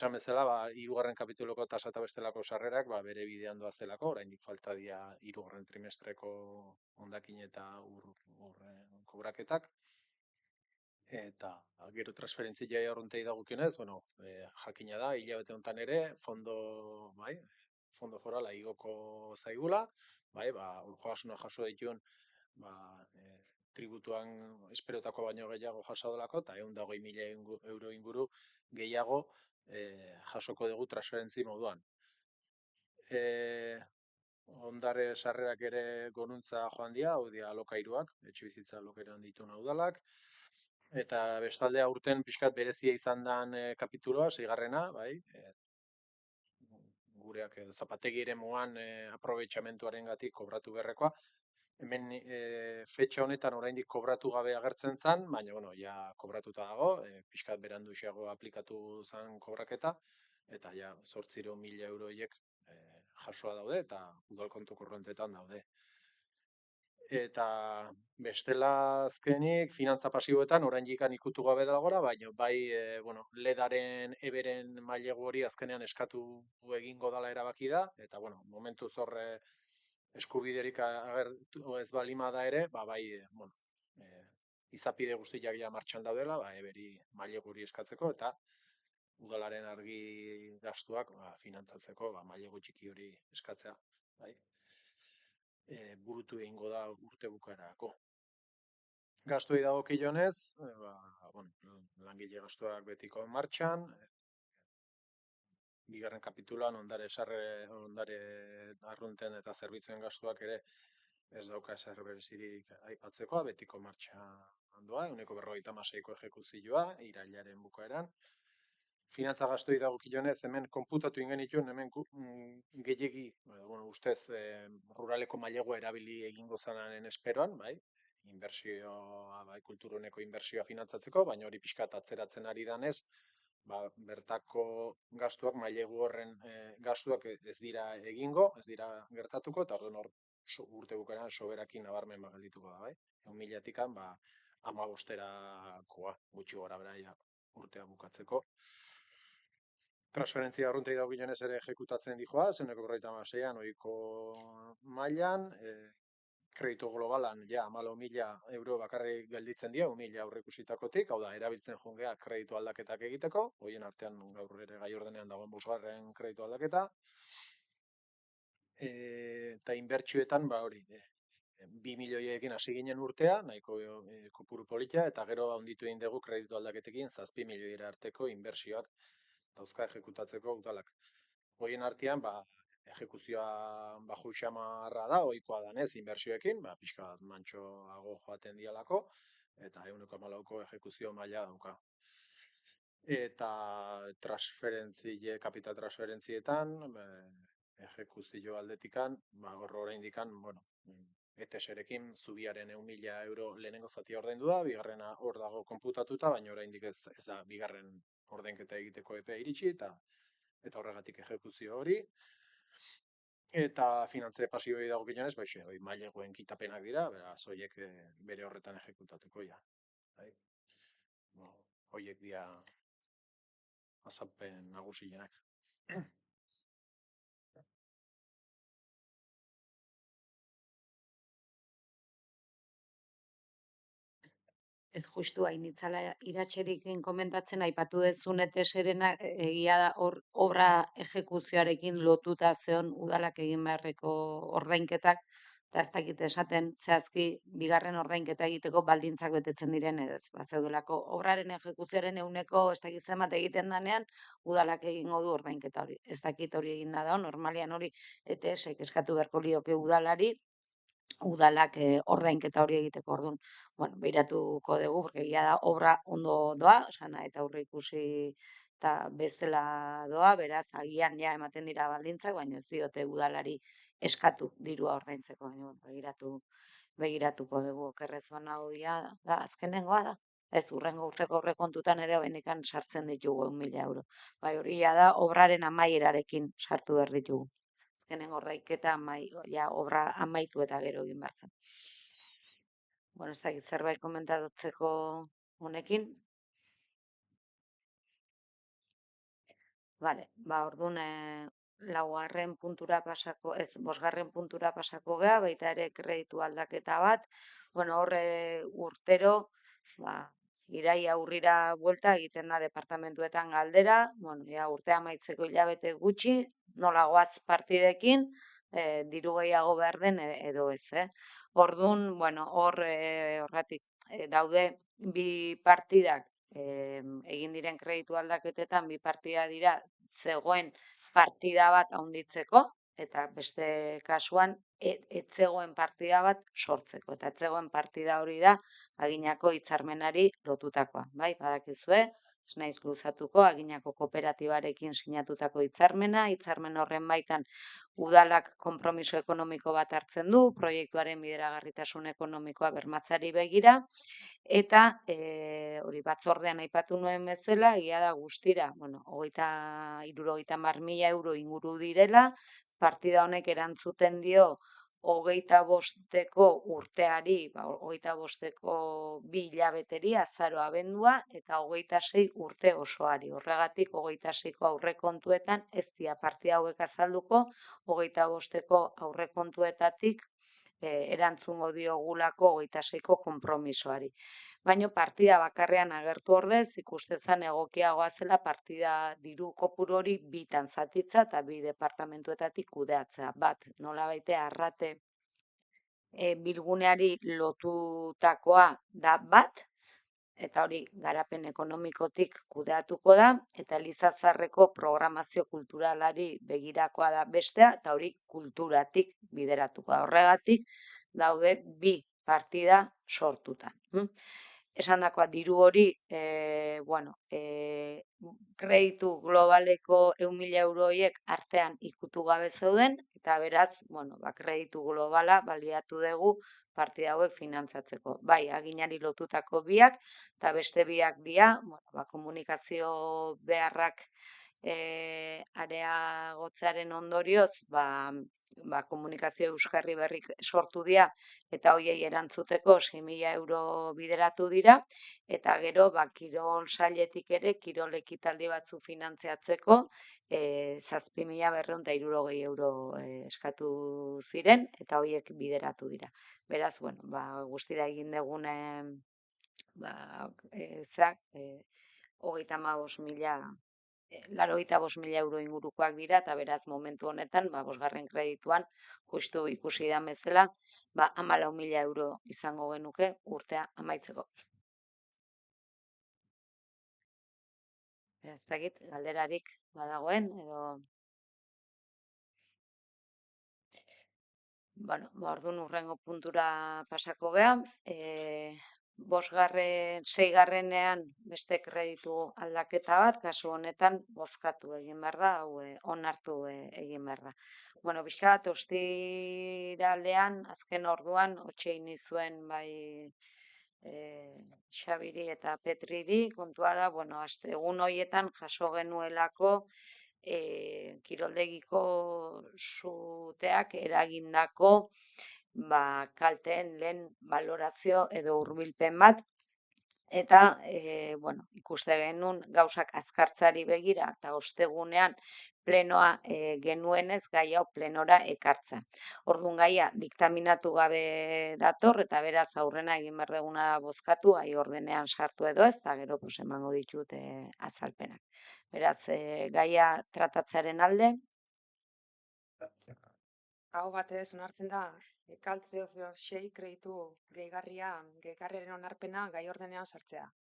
Esan bezala, hirugarren kapituloko tasa eta bestelako sarrerak bere bidean doazelako, oraindik falta dira hirugarren trimestreko hondakin eta urren kobraketak. Eta gero transferentzia arruntei dagokionez, jakina da, hilabete honetan ere, fondo forala igoko zaigula, urjoasuna jaso dituen, tributuan esperotako baino gehiago jaso delako, eta 120.000 euro inguru gehiago jasoko dugu transferentzi moduan. Ondare sarrerak ere goruntza joan dira, hau dira alokairuak, etxebizitza alokairuan dituen udalak, eta bestalde aurten pixkat berezia izan den kapituloa, 6. Gureak zapategi eremuan aprobetxamentuarengatik kobratu beharrekoa. Hemen fetxa honetan oraindik kobratu gabe agertzen zen, baina ja kobratuta dago, pixkat beranduxeago aplikatu zen kobraketa, eta ja 800.000 euroiek jasoa daude eta udal kontu korrontetan daude. Eta bestela azkenik finantza pasiboetan oraindik ikutu gabe dagora, baina ledaren eberen mailegu hori azkenean eskatu egingo dala erabaki da, eta momentuz horre eskubiderik agertu ez balima da ere, izapide guztiak ja martxan daudela, eberi mailegu hori eskatzeko, eta udalaren argi gastuak finantzatzeko mailegu txiki hori eskatzea, burutu egingo da urte bukaerarako. Gastuei dagokionez, langile gastuak betiko martxan, bigarren kapitulan ondare arrunten eta zerbitzuen gastuak ere ez dauka ezer berezirik aipatzekoa, betiko martxan doa, 156ko ejekuzioa, irailaren bukaeran. Finantza gastuei dagokionez, hemen konputatu ingen dituen, hemen gehiegi, ustez, ruraleko mailegua erabili egingo zanaren esperoan, inbertsioa, kulturuneko inbertsioa finantzatzeko, baina hori pixkat atzeratzen ari danez, bertako gastuak, mailegu horren gastuak ez dira egingo, ez dira gertatuko, eta orduan hor urte bukaeran soberakin nabarmen geldituko da, 1.000-tikan 15-erakoa gutxi gora bera urtea bukatzeko. Transferentzia arruntei dagokionez ere ejekutatzen dijoa, 156an ohiko mailan, kreditu globalan 14.000 euro bakarrik gelditzen dira, 1.000 aurreikusitakotik, hau da, erabiltzen jungea kreditu aldaketak egiteko, horien artean gaur ere gai ordenean dagoen 5. kreditu aldaketa, eta inbertsioetan, 2 milioiekin hasi ginen urtea, nahiko kopuru polita, eta gero handitu egin dugu kreditu aldaketekin 7 milioiera arteko inbertsioak dauzka ejekutatzeko udalak. Horien artean, ejekuzioa baju xamarra da, ohikoa danez inbertsioekin, pixka bat mantxoago joaten dialako, eta 114ko ejekuzio maila dauka. Eta kapital transferentzietan, ejekuzio aldetikan, oraindikan, ETS-erekin zubiaren 1.000 euro lehenengo zatia ordaindu da, bigarrena hor dago konputatuta, baina oraindik ez da bigarren ordainketa egiteko epea iritsi, eta horregatik ejekuzio hori. Eta finantze pasiboei dagokionez, maileguen kitapenak dira, beraz, horiek bere horretan ejekutatuko ja. Horiek dira azalpen nagusienak. Ez justu hain itzala iratxerikin komentatzen, aipatu dezun ETS-erena egia da obra ejekuzioarekin lotuta zeon udalak egin beharreko ordainketak, eta ez dakit esaten zehazki bigarren ordainketa egiteko baldintzak betetzen diren edo ez. Bazeudelako obraren ejekuzioaren ehuneko ez dakit zenbat egiten danean, udalak egingo du ordainketa hori. Ez dakit hori egin da, normalian hori ETS-ek eskatu beharko lioke udalari, udalak ordainketa hori egiteko orduan. Behiratuko dugu, porque egia da obra ondo doa, eta aurre ikusi eta bezala doa, beraz, agian ja ematen dira baldintzak, baina ez diote udalari eskatu dirua ordaintzeko, begiratuko dugu, okerrez bana hoia da, azkenengoa da. Ez, urrengo urteko aurrekontutan ere bendikan sartzen ditugu 1.000 euro. Hori da obraren amaierarekin sartu behar ditugu. Azkenen ordainketa obra amaitu eta gero egin behar zen. Ez dakit zerbait komentatzeko honekin. Vale, orduan, laugarren puntura pasako, ez, bosgarren puntura pasako gea, baita ere kreditu aldaketa bat. Bueno, horre urtero, ba, iraia aurrira buelta egiten da departamentuetan galdera, bueno, ja urtea amaitzeko hilabete gutxi, nola goaz partidekin, diru gehiago behar den edo ez, Orduan, bueno, horratik daude bi partidak, egin diren kreditu aldaketetan bi partida dira zegoen partida bat handitzeko eta beste kasuan ez zegoen partida bat sortzeko eta ez zegoen partida hori da aginako hitzarmenari lotutakoa, bai, badakizue, ez naiz luzatuko, aginako kooperatibarekin sinatutako hitzarmena, hitzarmen horren baitan udalak konpromiso ekonomiko bat hartzen du, proiektuaren bideragarritasun ekonomikoa bermatzeari begira, eta hori batzordean aipatu nuen bezala, egia da guztira, bueno, 30-50 euro inguru direla, partida honek erantzuten dio 25 urteari, 25 bi hilabeteri, azaro abendua, eta 26 urte osoari. Horregatik 26ko aurrekontuetan ez dira partida hauek azalduko, 25ko aurrekontuetatik erantzungo diogulako 26ko konpromisoari. Baina partida bakarrean agertu ordez, ikustezan egokiagoa zela partida diru kopuru hori bitan zatitza eta bi departamentuetatik kudeatzea. Bat, nolabait arrate bilguneari lotutakoa da bat, eta hori garapen ekonomikotik kudeatuko da, eta Elizazarreko programazio kulturalari begirakoa da bestea, eta hori kulturatik bideratuko da. Horregatik daude bi partida sortuta. Esandakoa diru hori, kreditu globaleko 100.000 euro horiek artean ikutu gabe zeuden, eta beraz, kreditu globala baliatu dugu partida hauek finantzatzeko. Bai, aginari lotutako biak, eta beste biak dira, komunikazio beharrak areagotzearen ondorioz, komunikazio euskarri berrik sortu dira, eta hoiei erantzuteko 6.000 euro bideratu dira, eta gero kirol sailetik ere kirol ekitaldi batzu finantziatzeko 7.260 euro eskatu ziren, eta hoiek bideratu dira. Beraz, guztira egin dugune 85.000 euro ingurukoak dira, eta beraz momentu honetan, bosgarren kredituan, justu ikusi da bezala, 14.000 euro izango genuke urtea amaitzeko. Ez dakit, galderarik badagoen, edo... Orduan urrengo puntura pasako geha, seigarrenean beste kreditu aldaketa bat, kasu honetan bozkatu egin behar da, onartu egin behar da. Bizka bat, ostiralean, azken orduan, otxein izuen bai Xabiri eta Petriri, kontua da, egun horietan jaso genuelako kiroldegiko suteak eragindako kalteen lehen balorazio edo hurbilpen bat, eta ikuste genuen gauzak azkartzari begira eta ostegunean plenoa genuenez gai hau plenora ekartza. Orduan gaia diktaminatu gabe dator, eta beraz aurrena egin behar duguna bozkatu, gai ordenean sartu edo ez, eta gero emango ditut azalpenak. Beraz, gaia tratatzaren alde. Hau batez onartzen da, kaltzeo 6 kreditu gehigarriaren onarpena gai ordenean sartzea.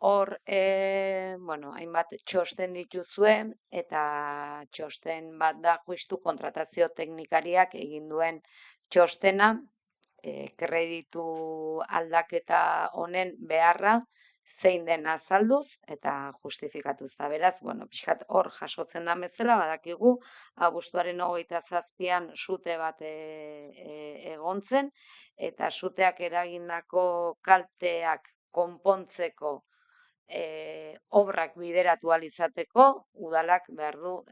Hor, hainbat txosten dituzue, eta txosten bat da justu kontratazio teknikariak egin duen txostena, kreditu aldaketa honen beharra, zein den azalduz eta justifikatuz. Eta beraz, pixkat hor jasotzen da bezala, badakigu, abuztuaren 27an sute bat egontzen, eta suteak eragindako kalteak konpontzeko obrak bideratu ahal izateko, udalak behar du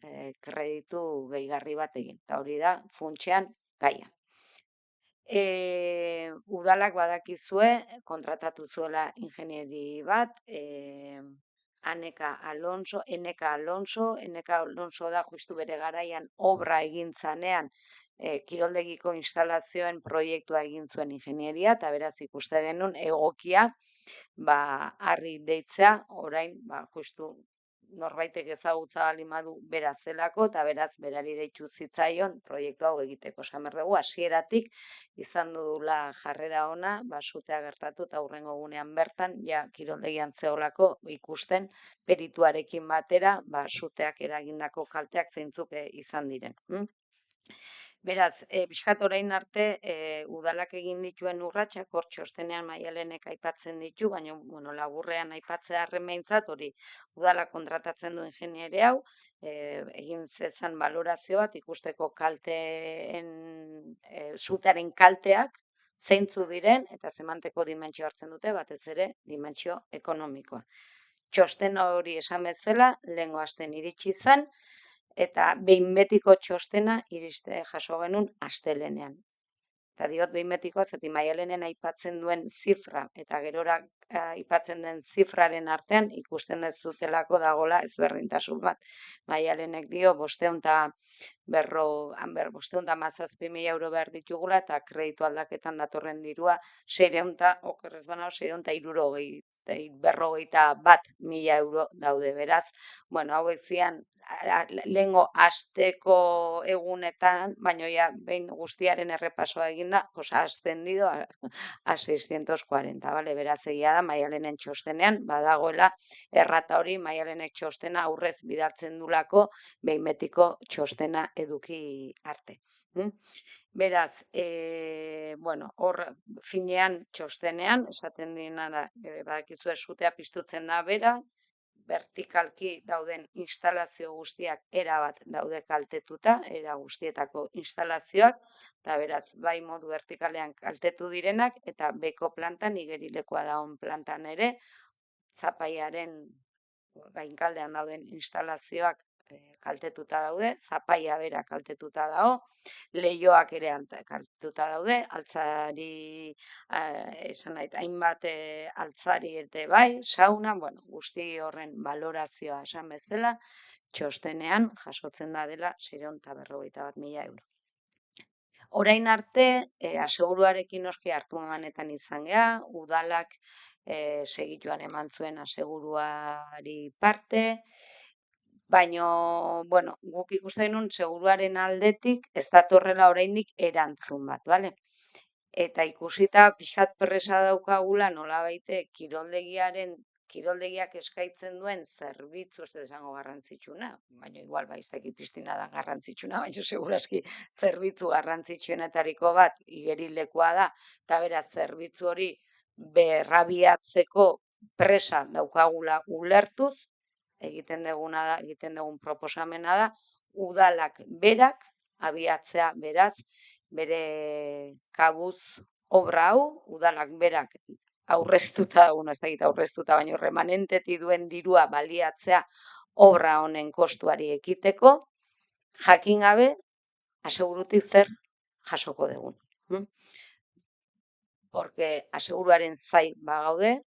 kreditu gehigarri bat egin. Eta hori da, funtsean, gaia. Udalak badakizue, kontratatu zuela ingenieri bat, Eneka Alonso da justu bere garaian obra egin zanean, kiroldegiko instalazioen proiektua egin zuen ingenieria, eta beraz ikuste genuen egokia, harri deitzea, orain, justu norbaitek ezagutza baldin badu bera zelako, eta beraz berari deitu zitzaion proiektu hau egiteko. Esan behar dugu, hasieratik izan dudula jarrera ona, sutea gertatu eta hurrengo egunean bertan, ja kiroldegian zeolako ikusten perituarekin batera, suteak eragindako kalteak zeintzuk izan diren. Beraz, pixkat orain arte udalak egin dituen urratsak, hor txostenean Maialenek aipatzen ditu, baina laburrean aipatzea behintzat, hori udalak kontratatzen du ingenieri hau, egin zezan balorazio bat ikusteko sutearen kalteak zeintzu diren eta zemanteko dimentsio hartzen dute, batez ere dimentsio ekonomikoa. Txosten hori esan bezala, lehengo astean iritsi zen, eta behin betiko txostena jaso genuen astelehenean. Eta diot behin betikoa, zati Maialenen aipatzen duen zifra, eta gerora aipatzen den zifraren artean, ikusten ez zutelako dagola ezberdintasun bat. Maialenek dio, 517.000 euro behar ditugula, eta kreditu aldaketan datorren dirua, 651.000 euro daude. Beraz, hauek zian, lehengo asteko egunetan, baina ja, behin guztiaren errepasoa eginda, ascendido a 640, bale? Beraz egia da, Maialenen txostenean, badagoela errata hori, Maialenek txostena aurrez bidaltzen dulako, behin betiko txostena eduki arte. Beraz, hor finean txostenean, esaten dena, badakizue sutea piztutzen da bera, vertikalki dauden instalazio guztiak erabat daude kaltetuta, era guztietako instalazioak, eta beraz, bai modu vertikalean kaltetu direnak, eta beko plantan, igerilekoa dagoen plantan ere, zapaiaren gainkaldean dauden instalazioak kaltetuta daude, zapaia bera kaltetuta dago, leihoak ere kaltetuta daude, altzari, hainbat altzari ere bai, sauna, guzti horren balorazioa esan bezala, txostenean jasotzen da dela 651.000 euro. Orain arte, aseguruarekin noski hartu emanetan izan geha, udalak segituan eman zuen aseguruari parte, baina, guk ikusten genuen seguruaren aldetik ez datorrela oraindik erantzun bat, bale? Eta ikusita pixkat presa daukagula nolabaite kiroldegiak eskaintzen duen zerbitzu, ez esango garrantzitsuna, baina igual baizteki piztina da garrantzitsuna, baina segurazki zerbitzu garrantzitsuenetariko bat igerilekoa da, eta beraz zerbitzu hori berrabiatzeko presa daukagula ulertuz, egiten dugun proposamena da, udalak berak abiatzea beraz, bere kabuz obra hau, udalak berak aurreztuta, baina remanenteti duen dirua baliatzea obra honen kostuari ekiteko, jakin gabe, asegurutik zer jasoko dugun. Porque aseguruaren zai bagaude,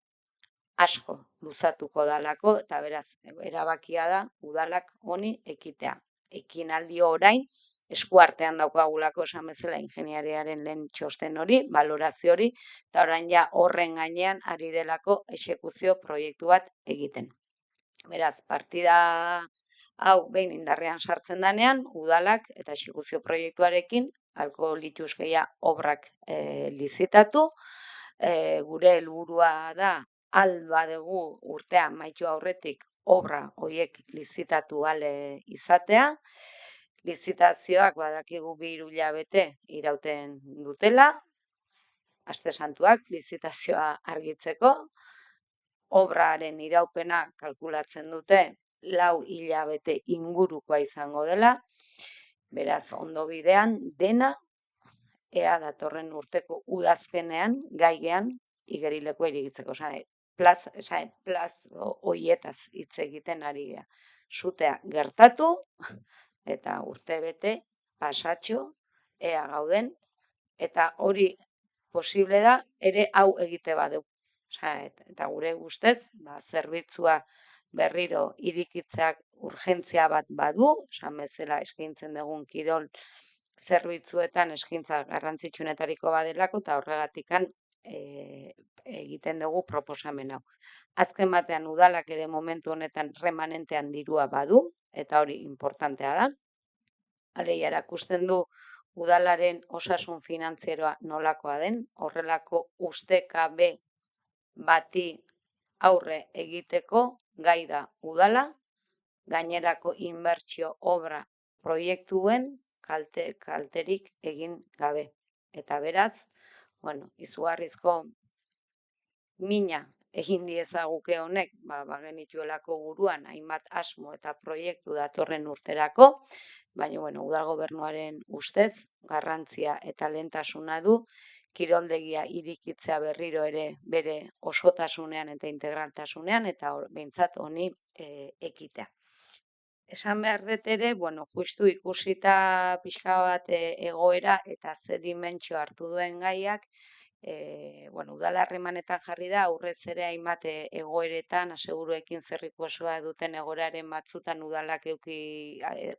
asko luzatuko dalako, eta beraz, erabakia da, udalak honi ekitea. Ekinaldi orain, eskuartean daukagulako esan bezala ingeniariaren lehen txosten hori, balorazio hori, eta orain ja horren gainean ari delako exekuzio proiektu bat egiten. Beraz, partida hau behin indarrean sartzen danean, udalak eta exekuzio proiektuarekin halko lituzkeia obrak lizitatu. Gure helburua da, alba dugu urtea maitu aurretik obra horiek lizitatu izatea. Lizitazioak badakigu 2 hilabete irauten dutela, aste santuak lizitazioa argitzeko, obraren iraupena kalkulatzen dute 4 hilabete ingurukoa izango dela, beraz ondo bidean dena, ea datorren urteko udazkenean, gaigean, igerilekoa irigitzeko. Plaz hoietaz hitz egiten ari gea. Sutea gertatu, eta urte bete, pasatxo, ea gauden, eta hori posible da, ere hau egite badeu. Eta gure guztez, zerbitzua berriro irekitzeak urgentzia bat badu, esan bezala eskaintzen dugun kirol zerbitzuetan eskaintza garrantzitsuenetariko badelako eta horregatikan egiten dugu proposamen hau. Azken batean udalak ere momentu honetan remanentean dirua badu, eta hori importantea da. Alegia erakusten du udalaren osasun finantzieroa nolakoa den, horrelako ustekabe bati aurre egiteko gai da udala, gainerako inbertsio obra proiektuen kalterik egin gabe. Eta beraz, izugarrizko mina egin diezaguke honek, bagenituelako buruan hainbat asmo eta proiektu datorren urterako, baina udal gobernuaren ustez garrantzia eta lehentasuna du kiroldegia irekitzea berriro ere bere osotasunean eta integraltasunean eta behintzat honi ekitea. Esan behar dut ere, justu ikusita pixka bat egoera eta ze dimentsio hartu duen gaiak, udala harremanetan jarri da, aurrez ere hainbat egoeretan, aseguruekin zerrikukoa duten egoeraren batzutan udalak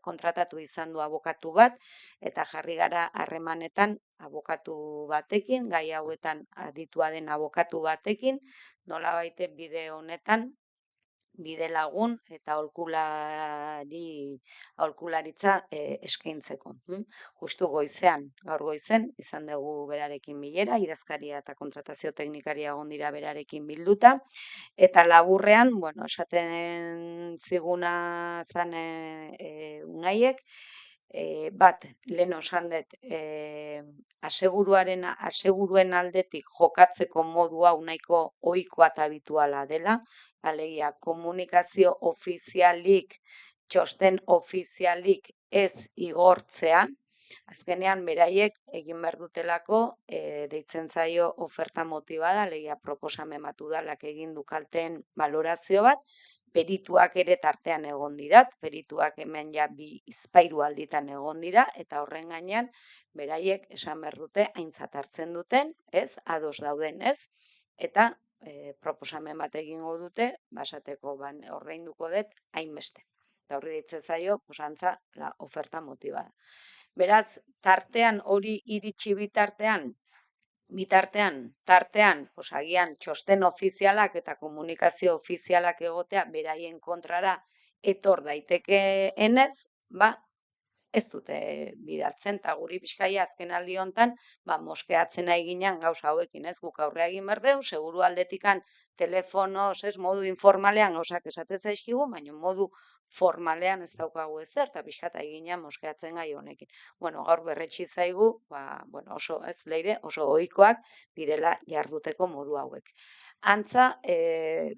kontratatu izan du abokatu bat, eta jarri gara harremanetan abokatu batekin, gai hauetan aditua den abokatu batekin, nolabait bide honetan, bide lagun eta aholkularitza eskaintzeko. Justu gaur goizen, izan dugu berarekin bilera, idazkaria eta kontratazio teknikaria egon dira berarekin bilduta, eta laburrean, esaten ziguna zan unaiek, bat, lehen osan dut, aseguruen aldetik jokatzeko modu hau nahiko ohikoa eta habituala dela, alegia komunikazio ofizialik, txosten ofizialik ez igortzea, azkenean beraiek egin behar dutelako deitzen zaio oferta motibada, alegia proposamen bat udalak egin du kalteen balorazio bat, perituak ere tartean egon dira, perituak hemen ja 2 alditan egon dira, eta horren gainean beraiek esan behar dute aintzat hartzen duten, ez, ados dauden ez, eta proposamen bat egingo dute, basateko ordainduko dut hainbeste. Eta horri ditzen zaio, antza, la oferta motibada. Beraz, tartean hori iritsi bitartean, agian txosten ofizialak eta komunikazio ofizialak egotea beraien kontrara etor daitekeenez, ez dute bidaltzen, eta guri Bizkaia azken aldi honetan, moskeatzen nahi ginen gauza hauekin, ez, guk aurrea egin behar dugu, seguru aldetikan telefonoz, ez, modu informalean gauzak esate zaizkigu, baina modu formalean ez daukagu ezer, eta pixkat egina moskeatzen gai honekin. Gaur berretsi zaigu, oso, ez, leire, oso ohikoak direla jarduteko modu hauek. Antza,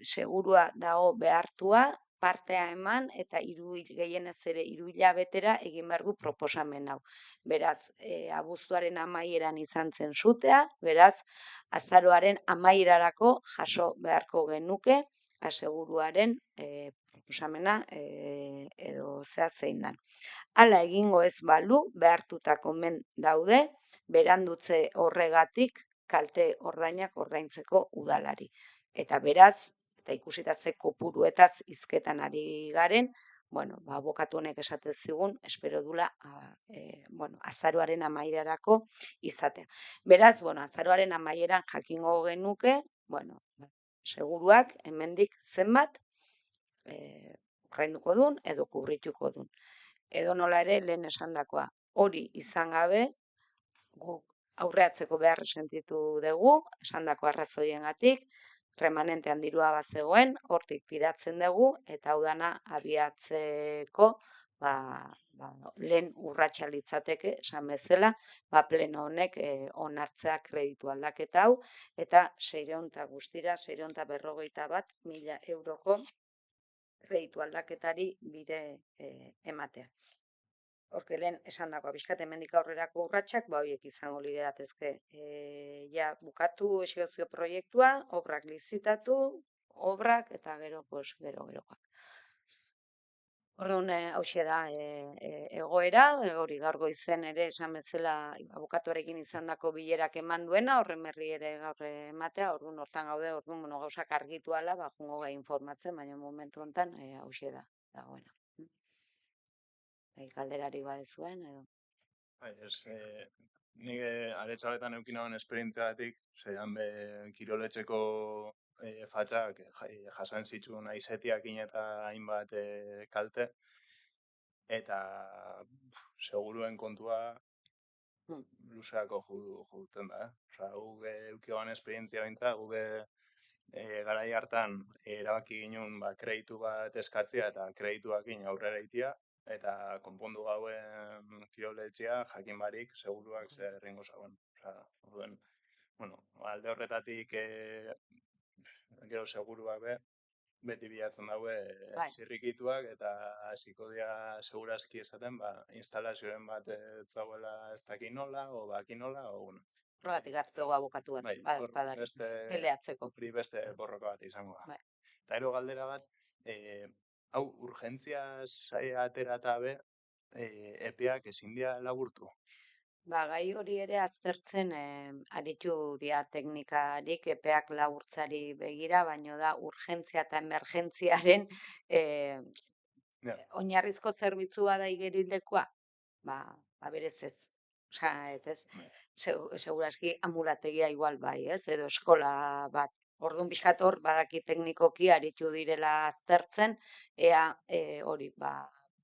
segurua dago behartua, partea eman eta gehienez ere 3 hilabetera egin behar du proposamen hau. Beraz, abuztuaren amaieran izan zen sutea, beraz, azaroaren amaierarako jaso beharko genuke aseguruaren proposamena edo zein dan. Hala egingo ez balu, behartutako men daude, berandutze horregatik kalte ordainak ordaintzeko udalari. Eta beraz, eta ikusita ze kopuruetaz hizketan ari garen, abokatu honek esaten zigun, espero dula, azaroaren amaierarako izatea. Beraz, azaroaren amaieran jakingo genuke, seguruak hemendik zenbat ordainduko dun edo kubrituko dun. Edo nola ere lehen esandakoa, hori izan gabe, guk aurreatzeko behar sentitu dugu, esandako arrazoiengatik, remanentean dirua bazegoen, hortik tiratzen dugu, eta hau dana abiatzeko lehen urratsa litzateke, esan bezala, pleno honek onartzea kreditu aldaketa hau, eta 651.000 euroko kreditu aldaketari bide ematea. Horke lehen esan dagoa, bizkat hemendik aurrerako urratsak, horiek izango liratezke bukatu exekuzio proiektua, obrak lizitatu, obrak eta gerokoak. Orduan, hauxe da egoera, hori gaur goizen ere esan bezala abokatuarekin izandako bilerak eman duena, horren berri ere gaur ematea, orduan hortan gaude, orduan gauzak argitu ala, jungo gai informatzen, baina momentu honetan hauxe da, dagoena. Galderari badezuen, edo. Nik aretxaletan eukinagoen esperientziatik, zeian be kiroletxeko fatxak jasan zituen aizetiakin eta hainbat kalte, eta seguruen kontua luzeako juten da. Osa, guk eukioan esperientzia bintza, guk garai hartan erabaki ginen kreditu bat eskatzea eta kredituakin aurrera itia, eta konpondu gauen kiroletxea jakin barik seguruak zer erringo zauen. Orduen, alde horretatik gero seguruak beti bilatzen daue zirrikituak eta hasiko dira segurazki esaten instalazioen bat zauela ez dakin nola, o baki nola, o bueno. Horregatik hartu dugu abokatu bat, peleatzeko. Hori beste borroka bat izango da. Eta ero galdera bat, hau urgentziaz atera eta epeak ezin dira laburtu? Gai hori ere aztertzen aritu dira teknikarik epeak laburtzari begira, baino da urgentzia eta emergentziaren oinarrizko zerbitzua da igerilekoa, berez ez. Osa, ez, seguraski ambulategia igual bai, ez, edo eskola bat. Orduan pixkat hor, badaki teknikoki aritu direla aztertzen, ea hori,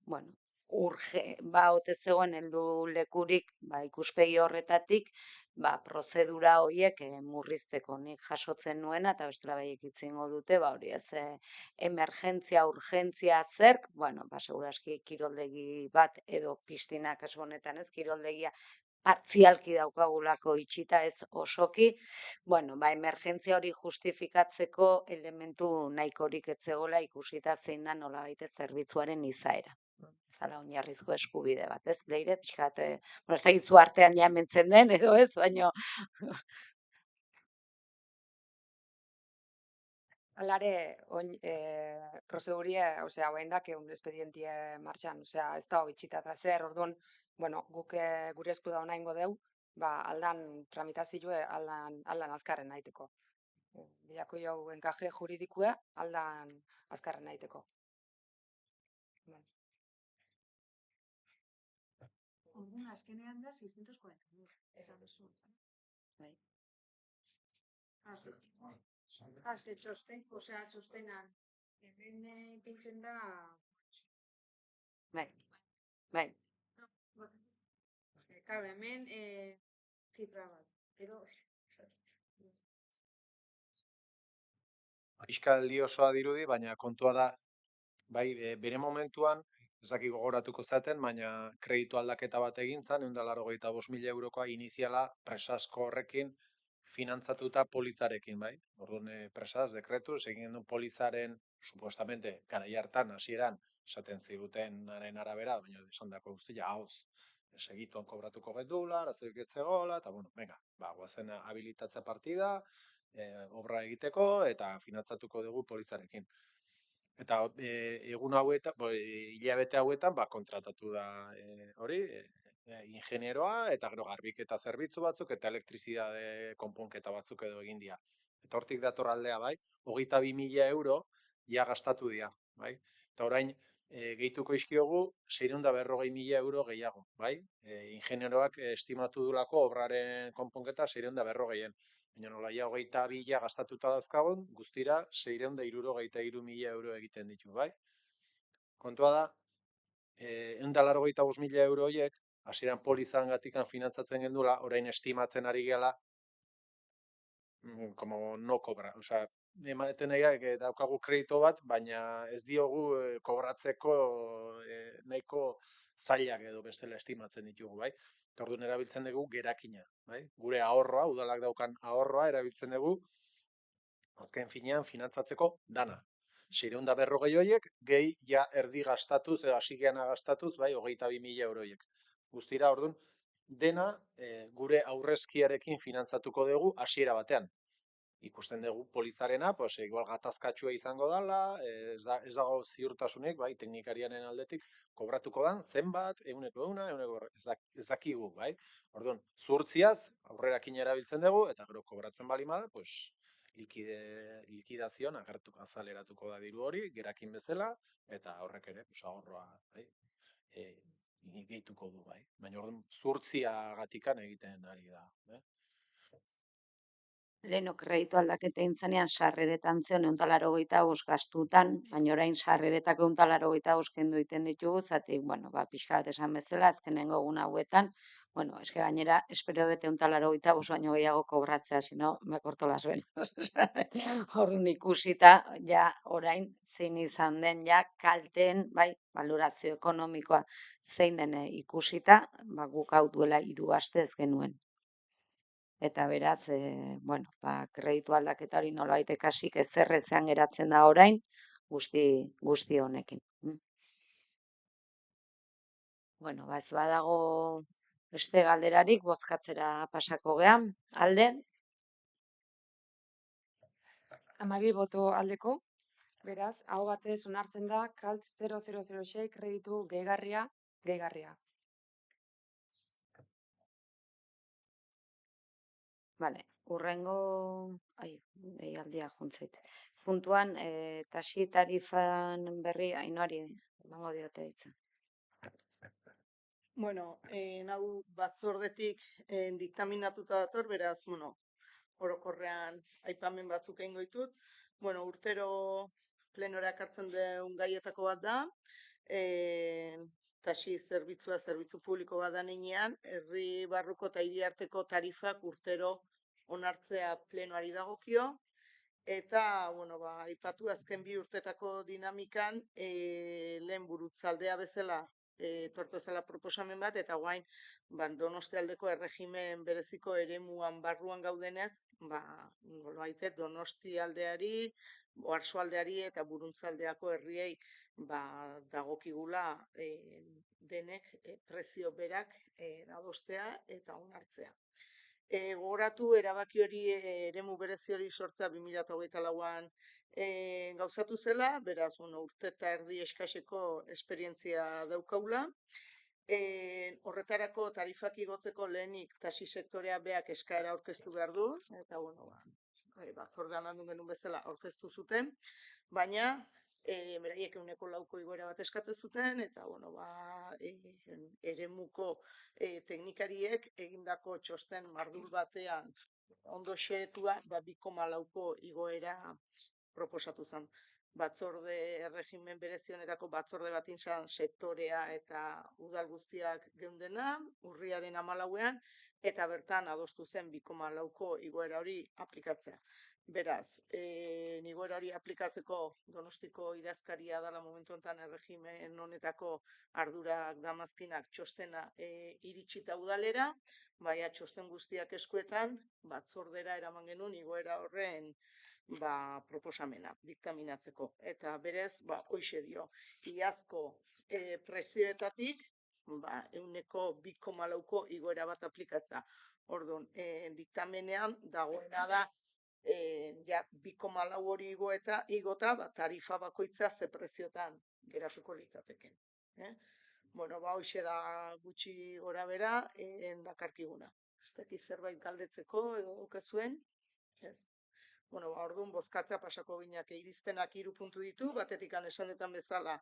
bueno, ote zegoen heldu lekurik, ikuspegi horretatik, prozedura horiek murrizteko nik jasotzen nuena, eta bestela baiek itzingo dute, hori ez, emergentzia, urgentzia zer, bueno, seguraski kiroldegi bat, edo piztinak kasu honetan ez, kiroldegia partzialki daukagulako itxita ez osoki, bueno, emergentzia hori justifikatzeko elementu nahikorik etzegola ikusita zein da nolabait zerbitzuaren izaera. Zala oinarrizko eskubide bat, ez? Leire, pixkat, ez da gitzu artean jamentzen den, edo ez, baino... Alare, prozeduria, osea, hoen da, un expedientie martxan, osea, ez da hobitxita eta zer, orduan, bueno, guk gure esku da onaingo deu, aldan tramitazioe, aldan azkarren naiteko. Bilako jau enkaje juridikue, aldan azkarren naiteko. Orduan, azkenean da 640. Esan duzu. Bai. Azte txosten, osea, txostenan. Hemen pintzen da... Bai. Claro, hemen zifra bat. Pero... Iskaldi osoa dirudi, baina kontua da, bere momentuan, ezaki gogoratuko zaten, baina kreditu aldaketa bat egintzan, 185.000 eurokoa iniziala presasko horrekin finantzatuta polizarekin, bai? Orduan, presaz, dekretuz, egin du polizaren, supuestamente, garai hartan, hasieran, esaten zigutenaren arabera, baina esan dako guztia, hauz, segituan kobratuko getula, arazoik etzegola, eta bueno, venga, guazen habilitatze partida, obra egiteko, eta finantzatuko dugu polizarekin. Eta egun hauetan, hilabete hauetan, kontratatu da hori, ingenieroa, eta gero garbiketa zerbitzu batzuk, eta elektrizidade konponketa batzuk edo egin dira. Eta hortik dator aldea, bai, 22.000 euro ja gastatu dira, bai. Eta orain, gehituko izkiogu, 640.000 euro gehiago, bai. Ingenieroak estimatu dulako obraren konponketa 640.000. Baina nola, 22.000 gastatuta dauzkagun, guztira 663.000 euro egiten ditu, bai? Kontua da, 185.000 euro horiek, hasieran polizan gatikan finantzatzen gendula, orain estimatzen ari gela, como no cobra. Osea, ematen nahi daukagu kredito bat, baina ez diogu kobratzeko nahiko zailak edo bestela estimatzen ditugu, bai? Eta orduan erabiltzen dugu gerakina, bai? Gure ahorroa, udalak daukan ahorroa erabiltzen dugu, azken finean finantzatzeko dana. 640 horiek, gehi ja erdi gastatuz, edo hasigeana gastatuz, bai, 22.000 euro horiek. Guztira, orduan, dena gure aurrezkiarekin finantzatuko dugu hasiera batean. ikusten dugu polizarena, pues, igual gatazkatsua izango dela, ez dago ziurtasunik, bai, teknikarianen aldetik, kobratuko dan, zenbat, 100%, ez dakigu, bai. Orduan, zuhurtziaz, aurrerakin erabiltzen dugu, eta gero kobratzen balima da, pues, likidazioan azaleratuko da diru hori, gerakin bezala, eta horrek ere, pues, ahorroa, bai, gehituko du, bai. Baina orduan, zuhurtziagatikan egiten ari da, Leheno kreditu aldaketa egin zenean sarreretan zeon 185 gastutan, baina orain sarreretak 185 kendu egiten ditugu, zatik, bueno, pixka bat esan bezala, azkenengo egun hauetan, bueno, eske gainera, espero dute 185 baino gehiago kobratzea, sino, me corto las venas. Orduan ikusita, ja, orain, zein izan den, ja, kalteen, bai, valorazio ekonomikoa zein den ikusita, guk hau duela 3 aste ez genuen. Eta beraz, bueno, kreditu aldaketa hori nolabait kasik ezean geratzen da orain, guzti honekin. Bueno, ez badago beste galderarik, bozkatzera pasako gean, alde? 12 boto aldeko, beraz, aho batez onartzen da KALTZ 0006 kreditu gehigarria. Vale, urrengo, deialdia juntzait. Puntuan, taxi tarifan berri Ainhoari emango diote hitza. Bueno, hau batzordetik diktaminatuta dator, beraz, bueno, orokorrean aipamen batzuk egingo ditut. Bueno, urtero plenora ekartzen den gaietako bat da, taxi zerbitzua zerbitzu publiko bat da heinean, herri barruko eta hiri arteko tarifak urtero onartzea plenoari dagokio, eta, bueno, aipatu azken 2 urtetako dinamikan, lehen burutzaldea bezala etortu zela proposamen bat, eta guain, Donostialdeko erregimen bereziko eremuan barruan gaudenez, nolabait Donostialdeari, Oarsoaldeari eta Buruntzaldeako herriei dagokigula denek prezio berak adostea eta onartzea. Gogoratu erabaki hori eremu berezi hori sortzea 2024an gauzatu zela, beraz, urte eta erdi eskaseko esperientzia daukaula. Horretarako tarifak igotzeko lehenik taxi sektorea beak eskaera aurkeztu behar du, eta, batzordean handun genuen bezala aurkeztu zuten, baina beraiek 100% igoera bat eskatzen zuten, eta, eremuko teknikariek egindako txosten mardul batean ondo xehetua, 2,4ko igoera proposatu zen. Batzorde erregimen berezionetako batzorde bat inzan sektorea eta udal guztiak geundena, urriaren 14ean, eta bertan adostu zen 2,4ko igoera hori aplikatzea. Beraz, igoera hori aplikatzeko Donostiko idazkaria dela momentu honetan erregimen honetako ardurak damazkinak txostena iritsita udalera, baina txosten guztiak eskuetan, batzordera eraman genuen igoera horren proposamena diktaminatzeko. Eta berez, hoxe dio, iazko prezioetatik, 2,4ko igoera bat aplikatza. Orduan, diktamenean dagoena da, 2,4 hori igota, tarifa bakoitza ze preziotan geratuko litzateken. Hoxe da gutxi gora bera, dakarkiguna. Ez dakit zerbait galdetzeko edo okezuen, ez? Orduan bozkatzea pasako ginak irizpenak 3 puntu ditu, batetik esanetan bezala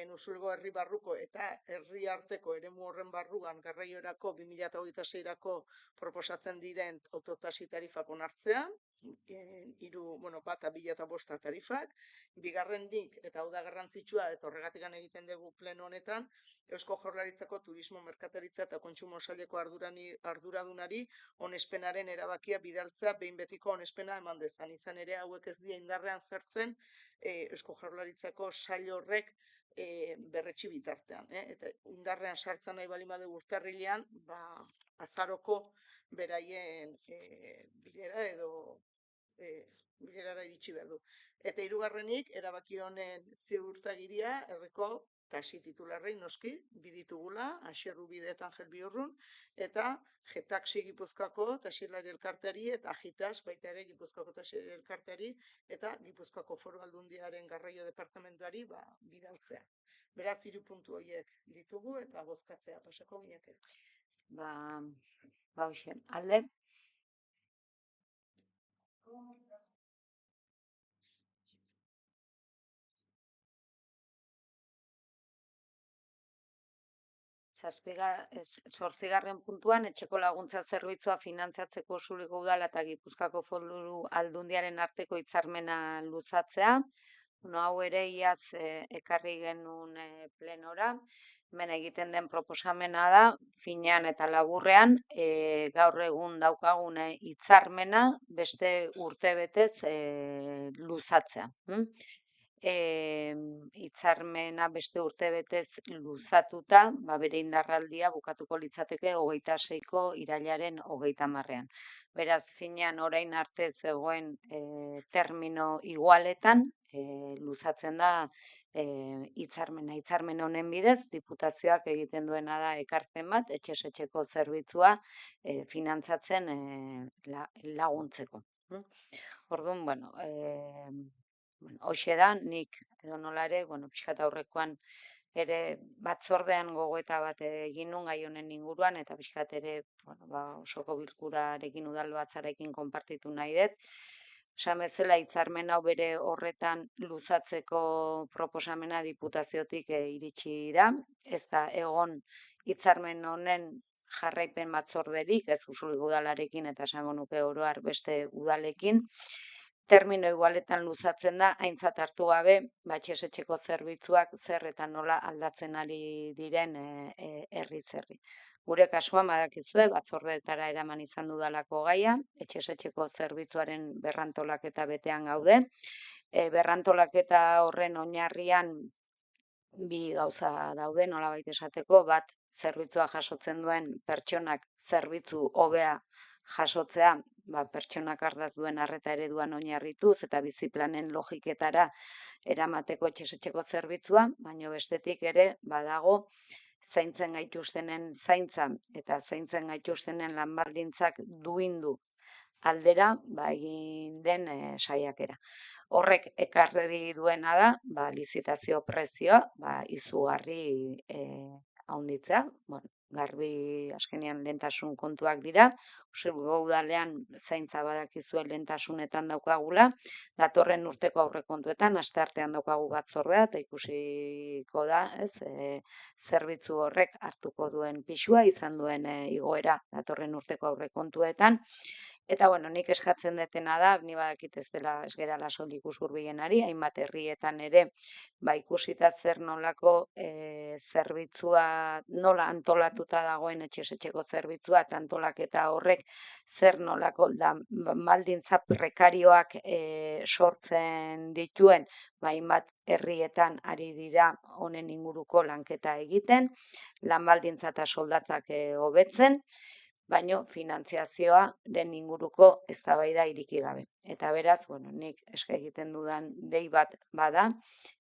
Nusulgo herri barruko eta herri arteko eremu horren barruan garraiorako 2026rako proposatzen diren autotaxi tarifak onartzea, bata 2005 tarifak, bigarrendik, eta hau da garrantzitsua, eta horregatik egiten dugu pleno honetan, Eusko Jaurlaritzako Turismo, Merkataritza eta Kontsumo Saileko arduradunari onespenaren erabakia bidaltzea behin betiko onespena eman dezan. Izan ere, hauek ez dira indarrean sartzen Eusko Jaurlaritzako sail horrek berretsi bitartean. Eta indarrean sartzen nahi bali badugu urtarrilean, azaroko beraien bilera edo bilerara iritsi behar du. Eta 3. erabaki honen ziurtagiria herriko Taxi titularrei noski, biditugula, Asier Ubide eta Angel Biurrun, eta Getaxi Gipuzkoako taxilari elkarteari eta Agitas baita ere Gipuzkoako taxilari elkarteari eta Gipuzkoako Foru Aldundiaren garraio departamentuari bidaltzea. Beraz, 3 puntu horiek ditugu eta bozkatzea pasako gineke. Hoxe, alde? Zortzigarren puntuan, etxeko laguntza zerbitzua finantzatzeko Usuliko Udala eta Gipuzkoako Foru Aldundiaren arteko hitzarmena luzatzea. Hau ere iaz ekarri genuen plenora. Hemen egiten den proposamena da, finean eta laburrean, gaur egun daukagun hitzarmena beste urtebetez luzatzea. Hitzarmena beste urtebetez luzatuta, bere indarraldia bukatuko litzateke 26ko irailaren 30ean. Beraz, finean orain arte zegoen termino igualetan, luzatzen da hitzarmena. Hitzarmen honen bidez, diputazioak egiten duena da ekarpen bat, etxez-etxeko zerbitzua finantzatzen laguntzeko. Orduan, hoxe da, nik edo nola ere, pixkat aurrekoan ere batzordean gogoeta bat egin nun gai honen inguruan, eta pixkat ere osoko bilkurarekin udal batzarekin konpartitu nahi dut. Esan bezala hitzarmen hau bere horretan luzatzeko proposamena diputaziotik iritsi da. Ez da egon hitzarmen honen jarraipen batzorderik, ez Usuliko Udalarekin eta esango nuke oro har beste udalekin. Termino igualetan luzatzen da, aintzat hartu gabe, etxez-etxeko zerbitzuak zer eta nola aldatzen ari diren herri-herri. Gure kasuan badakizue, batzordeetara eraman izan dudalako gaia, etxez-etxeko zerbitzuaren berrantolaketa betean gaude. Berrantolaketa horren oinarrian bi gauza daude, nolabait esateko, bat zerbitzua jasotzen duen pertsonak zerbitzu hobea jasotzea, pertsonak ardaz duen arreta ereduan oinarrituz eta biziplanen logiketara eramateko etxez-etxeko zerbitzua, baina bestetik ere badago zaintzen gaituztenen zaintza eta zaintzen gaituztenen lanbaldintzak duindu aldera egin den saiakera. Horrek ekarri duena da, lizitazio prezioa izugarri handitzea. Garbi azkenean lehentasun kontuak dira. Usuliko Udalean zaintza badakizue lehentasunetan daukagula. Datorren urteko aurrekontuetan, asteartean daukagu batzordea, eta ikusiko da, zerbitzu horrek hartuko duen pisua, izan duen igoera datorren urteko aurrekontuetan. Eta, nik eskatzen detena da, ni badakit ez dela ez gerala soilik Usurbilenari, hainbat herrietan ere, ikusita zer nolako zerbitzua, nola antolatuta dagoen etxez-etxeko zerbitzua, eta antolaketa horrek zer nolako baldintza prekarioak sortzen dituen, hainbat herrietan ari dira honen inguruko lanketa egiten, lan baldintza eta soldatak hobetzen, baino finantziazioaren inguruko eztabaida ireki gabe. Eta beraz, nik eska egiten dudan dei bat bada,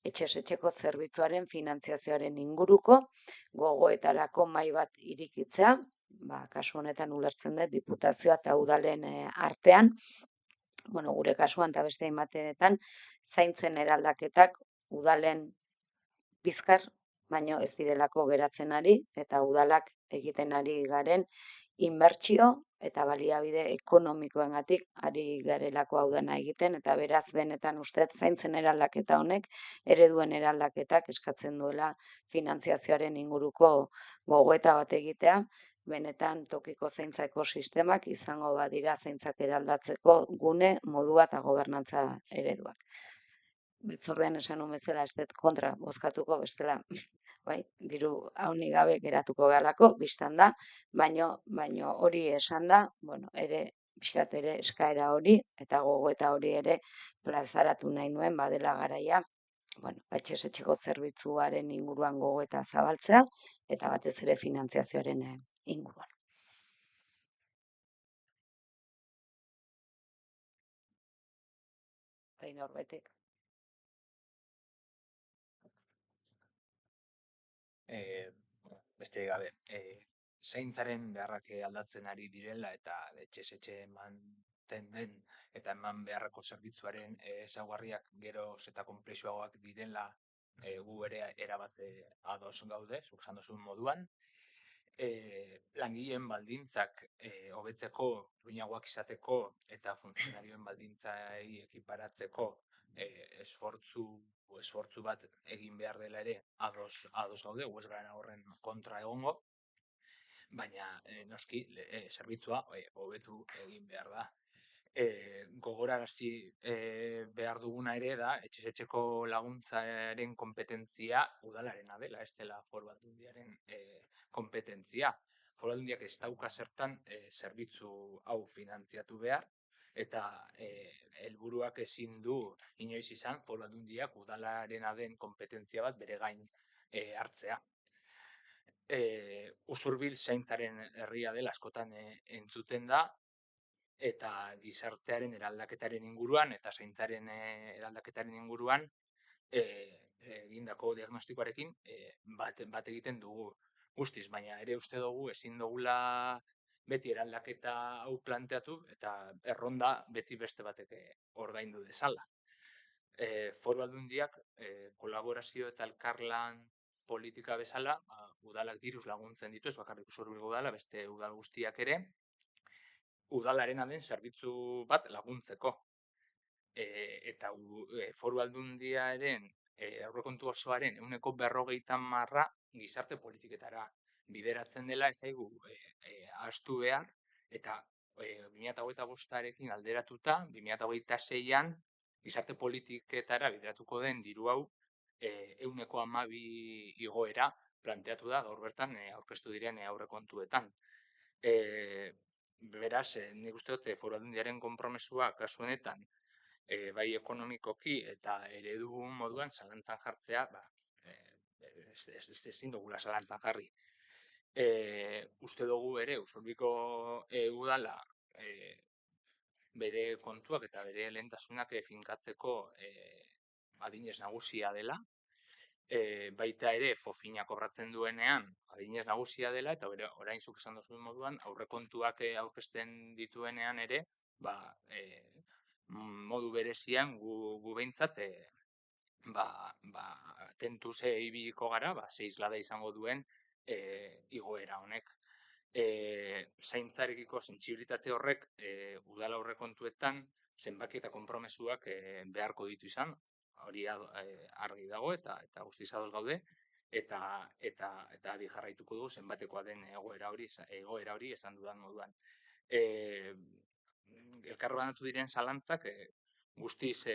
etxez-etxeko zerbitzuaren finantziazioaren inguruko gogoetarako mahai bat irekitzea, kasu honetan ulertzen dut diputazioa eta udalen artean, gure kasuan eta beste hainbatetan, zaintzen eraldaketak udalen bizkar, baino ez direlako geratzen ari, eta udalak egiten ari garen inbertsio eta baliabide ekonomikoengatik ari garelako hau dena egiten, eta beraz benetan uste zaintzen eraldaketa honek, ereduen eraldaketak eskatzen duela finantziazioaren inguruko gogoeta bat egitea, benetan tokiko zaintza ekosistemak izango badira zaintzak eraldatzeko gune, modua eta gobernantza ereduak. Batzordean esan bezala ez dut kontra bozkatuko bestela, diru haunik gabe geratuko behalako, biztan da, baino hori esan da, ere, pixkat ere eskaera hori, eta gogoeta hori ere plazaratu nahi nuen, badela garaia, etxez-etxeko zerbitzuaren inguruan gogoeta zabaltzea, eta batez ere finantziazioaren inguruan. Norbaitek. Besterik gabe, zaintzaren beharrak aldatzen ari direla eta etxez etxe ematen den eta eman beharreko zerbitzuaren ezaugarriak geroz eta konplexuagoak direla gu ere erabat ados gaude, zuk esan duzun moduan. Langileen baldintzak hobetzeko, duinagoak izateko eta funtzionarioen baldintzai ekiparatzeko esfortzu bat egin behar dela ere ados gaude, ez gara horren kontra egongo, baina noski zerbitzua hobetu egin behar da. Gogorarazi behar duguna ere da, etxez-etxeko laguntzaren konpetentzia udalarena dela, ez dela Foru Aldundiaren konpetentzia. Foru Aldundiak ez dauka zertan zerbitzu hau finantziatu behar, eta helburuak ezin du inoiz izan Foru Aldundiak udalarena den konpetentzia bat bere gain hartzea. Usurbil zaintzaren herria dela askotan entzuten da, eta gizartearen eraldaketaren inguruan eta zaintzaren eraldaketaren inguruan egindako diagnostikoarekin bat egiten dugu guztiz, baina ere uste dugu ezin dugula beti eraldaketa hau planteatu eta erronda beti beste batek ordaindu dezala. Foru Aldundiak kolaborazio eta elkarlan politika bezala, udalak diruz laguntzen ditu, ez bakarrik Usurbilgo udala, beste udal guztiak ere, udalarena den zerbitzu bat laguntzeko. Eta Foru Aldundiaren aurrekontu osoaren 40% gizarte politiketara bideratzen dela, ez zaigu ahaztu behar, eta 2025arekin alderatuta, 2026an gizarte politiketara bideratuko den diru hau 12% igoera planteatu da gaur bertan aurkeztu diren aurrekontuetan. Beraz, nik uste dut Foru Aldundiaren konpromesua kasu honetan bai ekonomikoki eta eredu moduan zalantzan jartzea, ezin dugula zalantzan jarri. Uste dugu ere Usurbiko udala bere kontuak eta bere lehentasunak finkatzeko adinez nagusia dela, baita ere fofina kobratzen duenean adinez nagusia dela, eta orain zuk esan duzuen moduan aurrekontuak aurkezten dituenean ere modu berezian gu behintzat tentuz ibiliko gara, ze islada izango duen igoera honek. Zaintzarekiko sentsibilitate horrek udala aurrekontuetan zenbaki eta konpromesuak beharko ditu izan, hori argi dago eta guztiz ados gaude, eta adi jarraituko du zenbatekoa den egoera hori esan dudan moduan. Elkarbanatu diren zalantzak guztiz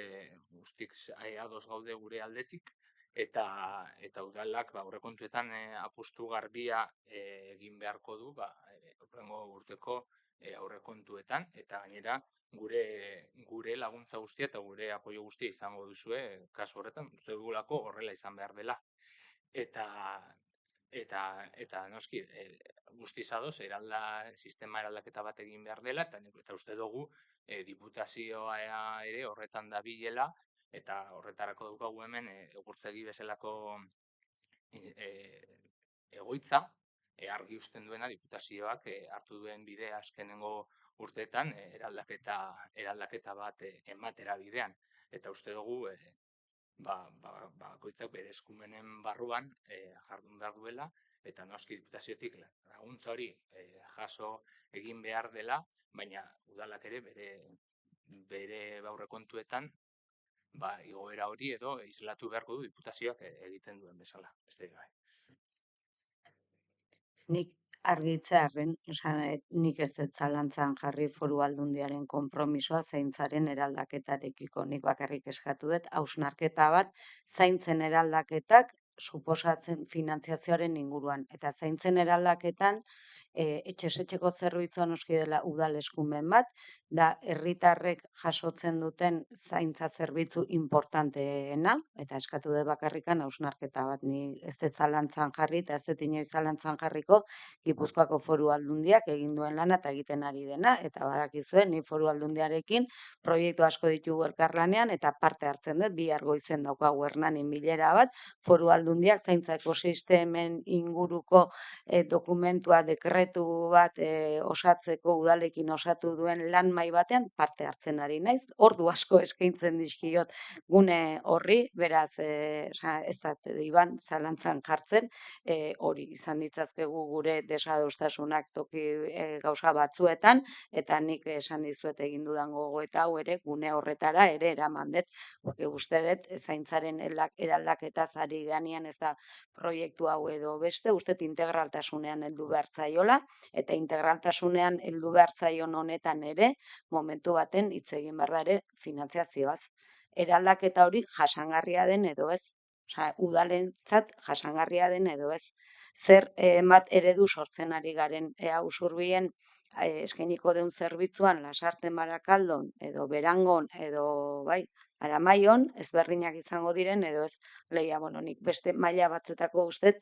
ados gaude gure aldetik, eta udalak aurrekontuetan apustu garbia egin beharko du hurrengo urteko aurrekontuetan, eta gainera gure laguntza guztia eta gure apoio guztia izango duzue kasu horretan, uste dugulako horrela izan behar dela. Eta noski, guztiz ados, sistema eraldaketa bat egin behar dela, eta uste dugu diputazioa ere horretan dabilela, eta horretarako daukagu hemen egurtzegi bezalako egoitza, argi uzten duena diputazioak hartu duen bidea azkenengo urteetan eraldaketa bat ematera bidean. Eta uste dugu bakoitzak bere eskumenen barruan jardun behar duela, eta noski diputaziotik laguntza hori jaso egin behar dela, baina udalak ere bere aurrekontuetan igoera hori edo islatu beharko du diputazioak egiten duen bezala. Besterik gabe. Nik argitzearren, nik ez dut zalantzan jarri Foru Aldundiaren konpromisoa zaintzaren eraldaketarekiko. Nik bakarrik eskatu dut, hausnarketa bat zaintzen eraldaketak suposatzen finantziazioaren inguruan. Eta zaintzen eraldaketan etxez-etxeko zerbitzua noski dela udal eskumen bat, da herritarrek jasotzen duten zaintza zerbitzu importanteena, eta eskatu dut bakarrikan hausnarketa bat. Ni ez dut zalantzan jarri, eta ez dut inoiz zalantzan jarriko Gipuzkoako Foru Aldundiak egin duen lana eta egiten ari dena, eta badakizue, ni Foru Aldundiarekin proiektu asko ditugu elkarlanean, eta parte hartzen dut, bihar goizen daukagu Hernanin bilera bat, Foru Aldundiak Aldundiak zaintza ekosistemen inguruko dokumentua dekretu bat osatzeko udalekin osatu duen lan mahai batean parte hartzen ari naiz. Ordu asko eskaintzen dizkiot gune horri, beraz ez da iban zalantzan jartzen, hori izan ditzazkegu gure desadostasunak toki gauza batzuetan, eta nik esan dizuet egin dudan gogoeta hau ere gune horretara ere eraman dut, porque uste dut zaintzaren eraldaketaz ari ganean ez da proiektu hau edo beste, uste dut integraltasunean heldu behar zaiola, eta integraltasunean heldu behar zaion honetan ere, momentu baten hitz egin behar da ere finantziazioaz. Eraldaketa hori jasangarria den edo ez. Osea, udalentzat jasangarria den edo ez. Zer eredu sortzen ari garen, ea Usurbien eskainiko deun zerbitzuan Lasarten, Barakaldon edo Berangon edo bai, Aramaion ezberdinak izango diren edo ez. Leia, nik beste maila batzetako ustez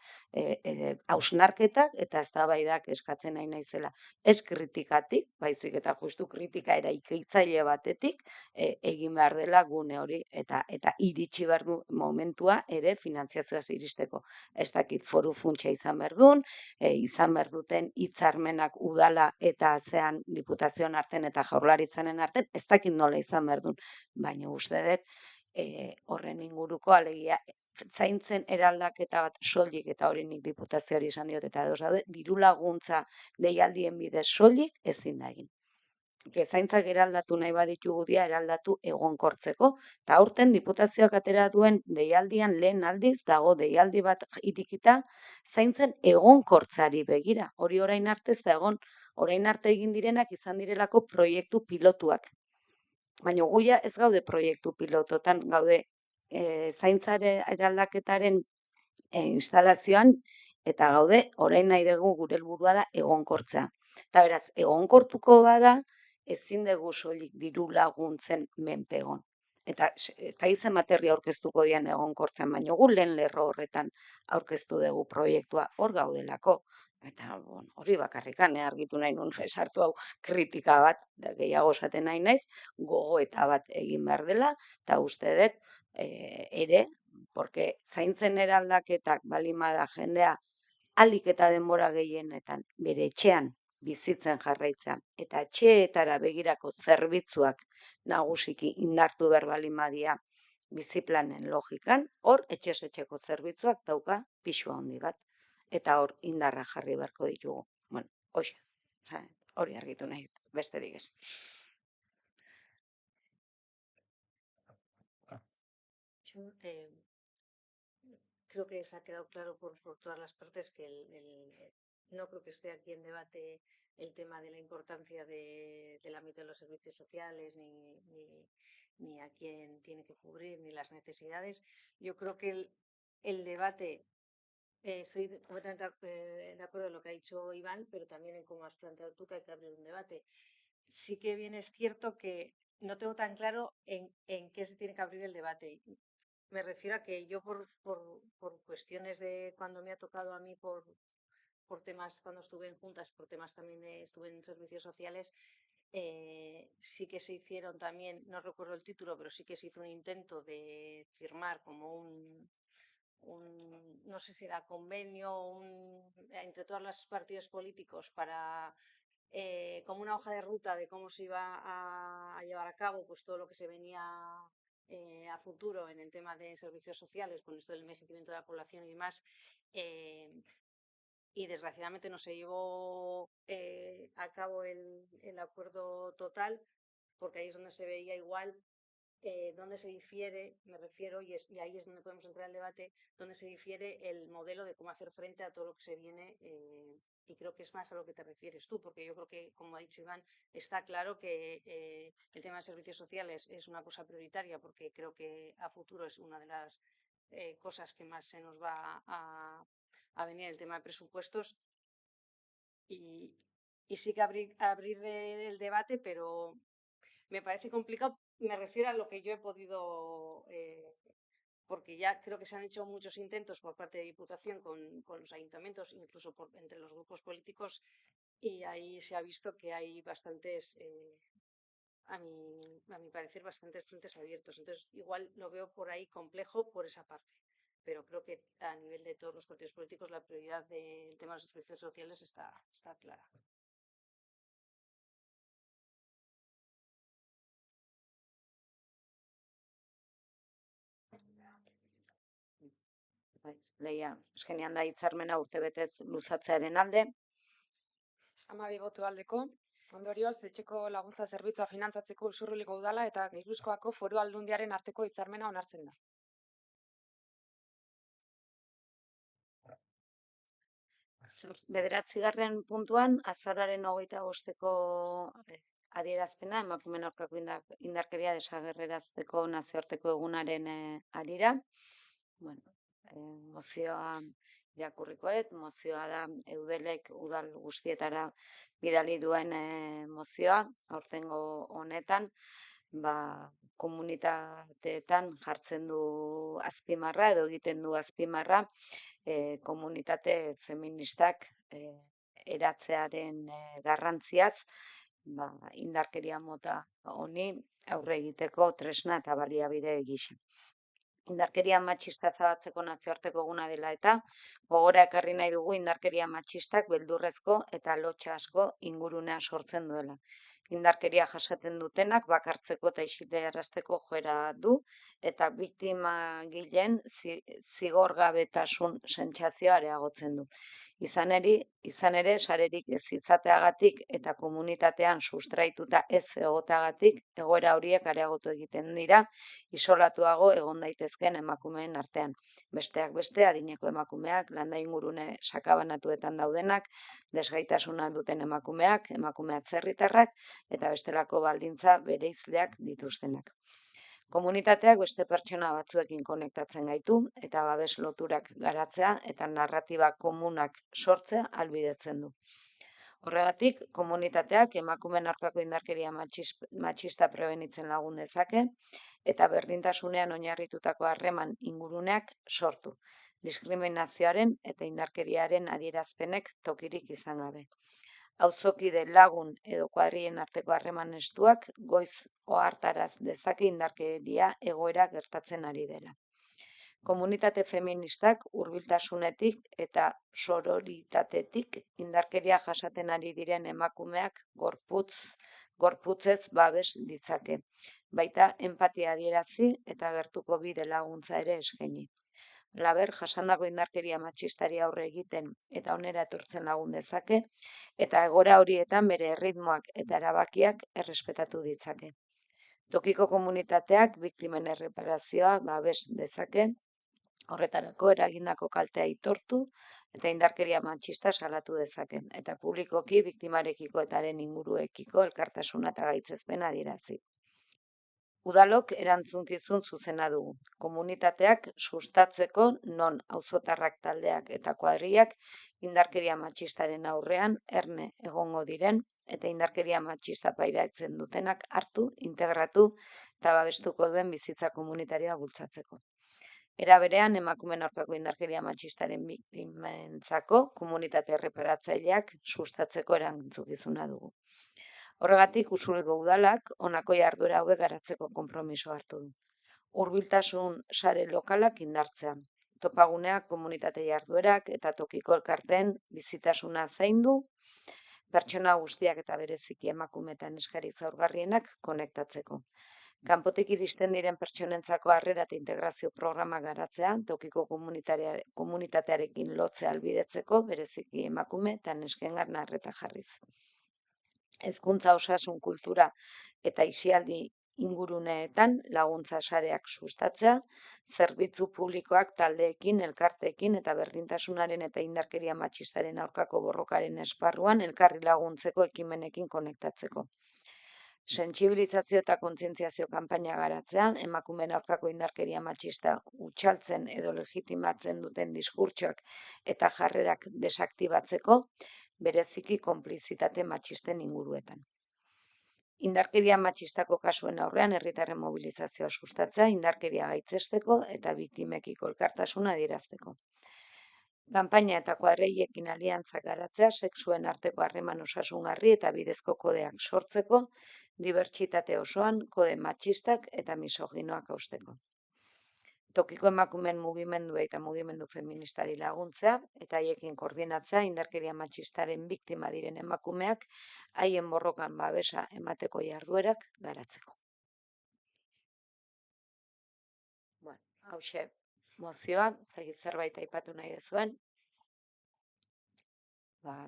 hausnarketak eta eztabaidak eskatzen nahi naizela. Ez kritikatik, baizik eta justu kritika eraikitzaile batetik egin behar dela gune hori eta iritsi behar du momentua ere finantziazioaz iristeko. Ez dakit foru funtsa izan behar duen, izan behar duten hitzarmenak udala eta zean diputazioan arten eta jaurlaritzanen arten, ez dakit nola izan behar duen, baina uste dut horren inguruko alegia zaintzen eraldaketa bat soilik, eta hori nik diputazioari esan diot eta diru laguntza deialdien bidez soilik ezin da egin. Zaintzak eraldatu nahi baditugu dira eraldatu egonkortzeko, eta aurten diputazioak atera duen deialdian lehen aldiz dago deialdi bat irikita zaintzen egonkortzari begira. Hori orain arte ez da egon, orain arte egin direnak izan direlako proiektu pilotuak. Baina guia ez gaude proiektu pilototan, gaude zaintzare eraldaketaren instalazioan, eta gaude orain nahi dugu gure helburua da egonkortzea. Eta beraz, egonkortuko bada, ezin dugu soilik diru laguntzen menpe egon. Eta ez da izan materia aurkeztuko dian egonkortzen, baina gu lehen lerro horretan aurkeztu dugu proiektua hor gaudelako. Eta hori bakarrikan, argitu nahi nun sartu hau kritika bat, gehiago esaten nahi naiz, gogoeta bat egin behar dela, eta uste dut ere, porque zaintzen eraldaketak balimada jendea ahalik eta denbora gehienetan bere etxean bizitzen jarraitzea, eta etxeetara begirako zerbitzuak nagusiki indartu behar balimadia biziplanen logikan, hor etxez-etxeko zerbitzuak dauka pixua handi bat. Eta hor indarra jarri beharko ditugu. Hori argitu nahi, besterik ez. Yo creo que se ha quedado claro por todas las partes que no creo que esté aquí en debate el tema de la importancia del ámbito de los servicios sociales, ni a quién tiene que cubrir, ni las necesidades. Yo creo que el debate... estoy completamente de acuerdo en lo que ha dicho Iván, pero también en cómo has planteado tú que hay que abrir un debate. Sí que bien es cierto que no tengo tan claro en qué se tiene que abrir el debate. Me refiero a que yo por cuestiones de cuando me ha tocado a mí por temas, cuando estuve en juntas, por temas también estuve en servicios sociales, sí que se hicieron también, no recuerdo el título, pero sí que se hizo un intento de firmar como un no sé si era convenio, entre todos los partidos políticos para como una hoja de ruta de cómo se iba a llevar a cabo pues todo lo que se venía a futuro en el tema de servicios sociales, con esto del envejecimiento de la población y demás. Y desgraciadamente no se llevó a cabo el acuerdo total, porque ahí es donde se veía igual donde se difiere, me refiero, y ahí es donde podemos entrar al debate, donde se difiere el modelo de cómo hacer frente a todo lo que se viene, y creo que es más a lo que te refieres tú, porque yo creo que, como ha dicho Iván, está claro que el tema de servicios sociales es una cosa prioritaria, porque creo que a futuro es una de las cosas que más se nos va a venir el tema de presupuestos, y sí que abrir el debate, pero me parece complicado. Me refiero a lo que yo he podido, porque ya creo que se han hecho muchos intentos por parte de Diputación con los ayuntamientos, incluso entre los grupos políticos, y ahí se ha visto que hay bastantes, a mi parecer, bastantes frentes abiertos. Entonces, igual lo veo por ahí complejo por esa parte. pero creo que a nivel de todos los partidos políticos la prioridad del tema de los servicios sociales está clara. Leia, eskenean da hitzarmena urtebetez luzatzearen alde. 12 boto aldeko. Ondorioz, etxeko laguntza zerbitzua finantzatzeko Usurbiliko udala eta Gipuzkoako Foru Aldundiaren arteko hitzarmena onartzen da. Bederatzigarren puntuan, azaroaren 25-eko adierazpena, emakumeen aurkako indarkeria desagerrarazteko nazioarteko egunaren harira. Mozioa irakurrikoet, mozioa da Eudelek udal guztietara bidali duen mozioa, aurtengo honetan, komunitateetan jartzen du azpimarra edo egiten du azpimarra komunitate feministak eratzearen garrantziaz, indarkeria mota honi aurre egiteko tresna eta baliabide gisa. Indarkeria matxista zabatzeko nazioarteko eguna dela eta gogora ekarri nahi dugu indarkeria matxistak beldurrezko eta lotxa asko ingurunea sortzen duela. Indarkeria jasaten dutenak bakartzeko eta isilarazteko joera du eta biktima gilen zigorgabetasun sentsazioa areagotzen du. Izan ere, sarerik ez izateagatik eta komunitatean sustraituta ez egoteagatik, egoera horiek areagotu egiten dira, isolatuago egon daitezken emakumeen artean. Besteak beste, adineko emakumeak, landa ingurune sakabanatuetan daudenak, desgaitasuna duten emakumeak, emakume atzerritarrak eta bestelako baldintza bereizleak dituztenak. Komunitateak beste pertsona batzuekin konektatzen gaitu eta babes loturak garatzea eta narratiba komunak sortzea ahalbidetzen du. Horregatik, komunitateak emakumeen aurkako indarkeria matxista prebenitzen lagun dezake eta berdintasunean oinarritutako harreman inguruneak sortu, diskriminazioaren eta indarkeriaren adierazpenek tokirik izan gabe. Auzokide lagun edo kuadrien arteko harreman estuak goiz ohartaraz dezake indarkeria egoera gertatzen ari dela. Komunitate feministak hurbiltasunetik eta sororitatetik indarkeria jasaten ari diren emakumeak gorputzez babes ditzake. Baita enpatia adierazi eta gertuko bide laguntza ere eskaini. Laber, jasandako indarkeria matxistari aurre egiten eta onera etortzen lagun dezake, eta egora horietan bere erritmoak eta erabakiak errespetatu ditzake. Tokiko komunitateak biktimen erreparazioa babes dezake, horretarako eragindako kaltea aitortu eta indarkeria matxista salatu dezake, eta publikoki biktimarekiko eta haren inguruekiko elkartasuna eta gaitzespena adierazi. Udalok erantzunkizun zuzena dugu. Komunitateak sustatzeko non auzotarrak taldeak eta kuadriak indarkeria matxistaren aurrean erne egongo diren eta indarkeria matxista pairatzen dutenak hartu, integratu eta babestuko duen bizitza komunitarioa bultzatzeko. Era berean, emakumeen aurkako indarkeria matxistaren biktimentzako komunitate erreparatzaileak sustatzeko erantzukizuna dugu. Horregatik, Usurbiliko udalak honako jarduera hauek garatzeko konpromiso hartu du. Hurbiltasun sare lokalak indartzea. Topaguneak, komunitate jarduerak eta tokiko elkarteen bizitasuna zaindu, pertsona guztiak eta bereziki emakumeetan eskari zaurgarrienak konektatzeko. Kanpotik iristen diren pertsonentzako harrera eta integrazio programa garatzea, tokiko komunitatearekin lotzea ahalbidetzeko, bereziki emakume eta neskengan arreta jarriz. Hezkuntza, osasun, kultura eta aisialdi inguruneetan laguntza sareak sustatzea, zerbitzu publikoak taldeekin, elkarteekin eta berdintasunaren eta indarkeria matxistaren aurkako borrokaren esparruan elkarri laguntzeko ekimenekin konektatzeko. Sentsibilizazio eta kontzientziazio kanpaina garatzea, emakumeen aurkako indarkeria matxista hutsaltzen edo legitimatzen duten diskurtsoak eta jarrerak desaktibatzeko, bereziki konplizitate matxisten inguruetan. Indarkeria matxistako kasuen aurrean herritarren mobilizazioa sustatzea, indarkeria gaitzesteko eta biktimekiko elkartasuna adierazteko. Kanpaina eta kuadrilekin aliantzak garatzea, sexuen arteko harreman osasungarri eta bidezko kodeak sortzeko, dibertsitate osoan kode matxistak eta misoginoak hausteko. tokiko emakumeen mugimenduei eta mugimendu feministari laguntzea, eta haiekin koordinatzea indarkeria matxistaren biktima diren emakumeak haien borrokan babesa emateko jarduerak garatzeko. Bueno, hauxe mozioa, zerbait aipatu nahi duzuen.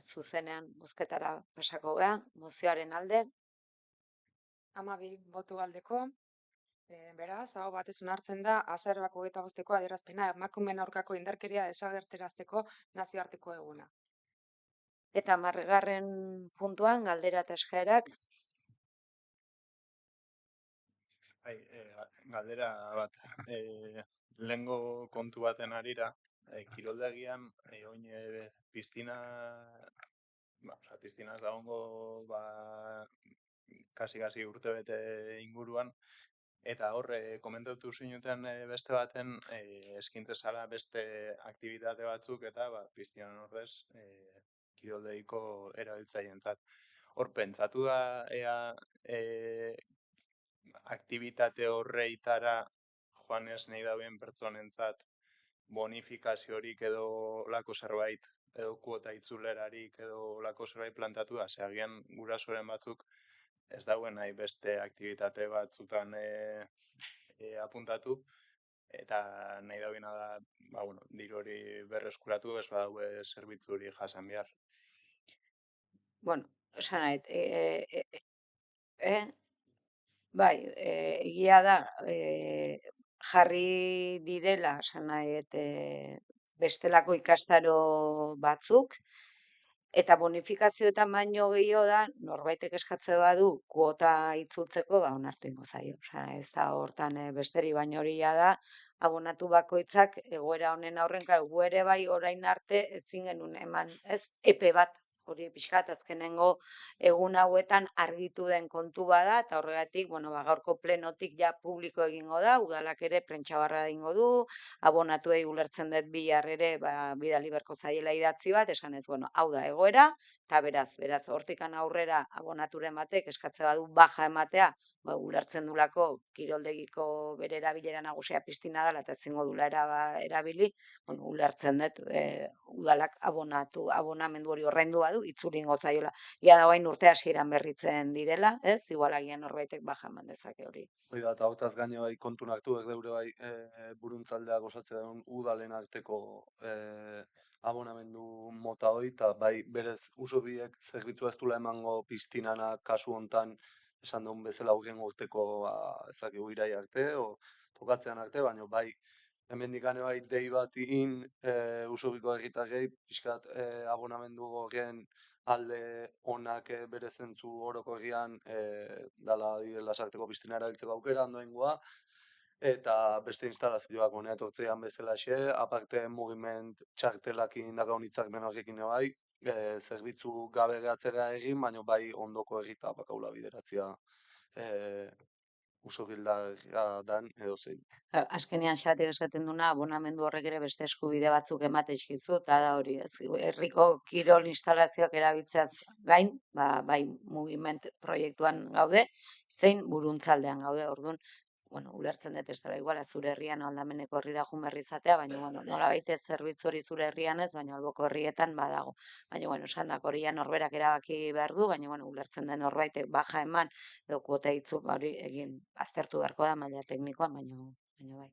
Zuzenean bozketara pasako gea, mozioaren alde. 12 boto aldeko. Beraz, hau batez onartzen da azaroak 25ko adierazpena emakumeen aurkako indarkeria desagertarazteko nazioarteko eguna. Eta 10. puntuan galdera eta eskaerak. Galdera bat, lehengo kontu baten arira, kiroldegian, oin piztina ez dagoengo, kasi urte bete inguruan, eta horre komentatu zinuten beste baten eskintze zala beste aktibitate batzuk eta piztinan ordez kiroldegiko erabiltzaientzat. Hor pentsatu da ea aktibitate horreitara joan ez nahi dauen pertsonentzat bonifikaziorik edo lako zerbait edo kuota itzulerarik edo lako zerbait plantatu da, agian gurasoren batzuk ez dauen nahi beste aktibitate batzutan apuntatu, eta nahi dauena da, diru hori berreskuratu, ez badaue zerbitzuri jasan behar. Bueno, esan nahi, bai, egia da, jarri direla, esan nahi, bestelako ikastaro batzuk, eta bonifikazioetan baino gehiago da, norbaitek eskatze badu kuota itzultzeko, onartu ingo zaio. Ez da hortan besteri baino horia da, abonatu bakoitzak egoera honen aurren, gu ere bai orain arte ezin genuen eman, ez, epe bat, hori pixkat azkenengo egun hauetan argitu den kontu bada, eta horregatik, gaurko plenotik ja publiko egingo da, udalak ere prentsabarra egingo du, abonatuei ulertzen dut bihar ere, bidali beharko zaiela idatzi bat, esan ez, hau da egoera, eta beraz, hortikan aurrera abonaturen batek eskatze badu baja ematea, ulertzen dulako kiroldegiko bere erabilera nagusia piztina dela, eta ezingo dula erabili, ulertzen dut udalak abonamendu hori ordaindu badu, itzulingo zaiola. Ia da orain urte hasieran berritzen direla, ez? Igual agian norbaitek baja eman dezake hori. Hoi da, eta hortaz gaine bai kontun hartu deure bai buruntzaldeak osatzen duen udalen arteko abonamendu mota hori, eta bai berez usobiek zerbitzua ez dula emango piztinana kasu hontan esan duen bezala aurren urteko ezakigu irai arte, o tokatzean arte, baina bai hemendik ane bai dei bat egin usobiko herritarrei pixkat abonamendu horren alde onak bere zentzu orokorrian dala lasarteko piztina erabiltzeko aukera ondoengoa, eta beste instalazioak honea etortzean bezalaxe, aparte mugiment txartelakin dakaun hitzarmen horrekin bai, zerbitzu gabe gehatzera egin, baina bai ondoko herrita bakaula bideratzea usobildara dan edo zein. Azkenean xatik esaten duna, abonamendu horrek ere beste eskubide batzuk emate eskizu, eta da hori, herriko kirol instalazioak erabiltzeaz gain, bai mugiment proiektuan gaude, zein buruntzaldean gaude, orduan, ulertzen dut ez dara iguala zure herrian aldameneko herrira jun berri izatea, baina nolabait ez zerbitzu hori zure herrian ez, baina alboko herrietan badago. Baina esandak hori norberak erabaki behar du, baina ulertzen den norbaitek baja eman edo kuota itzul hori egin aztertu beharko da maila teknikoan, baina bai.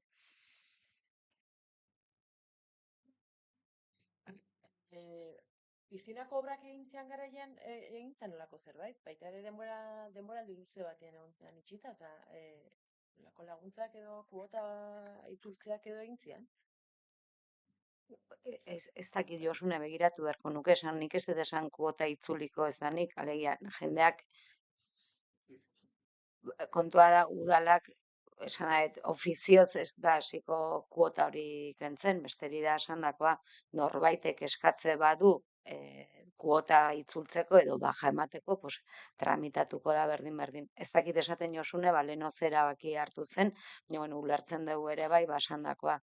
Piztinako obrak egintzean garaian egintzen olako zerbait, baita ere denboraldi luze batean egontzean itxita, eta lako laguntzak edo kuota itzultzeak edo egintzean. Ez dakit Josune begiratu beharko nuke, esan nik ez dut esan kuota itzuliko ez danik, alegia jendeak kontua da udalak, esan ofizioz ez da hasiko kuota hori kentzen, besteri da esan dakoa norbaitek eskatze badu kuota itzultzeko edo baja emateko, pues, tramitatuko da berdin. Ez dakit esaten josune, leheno zer erabaki hartu zen, baina bueno, ulertzen dugu ere bai, basandakoa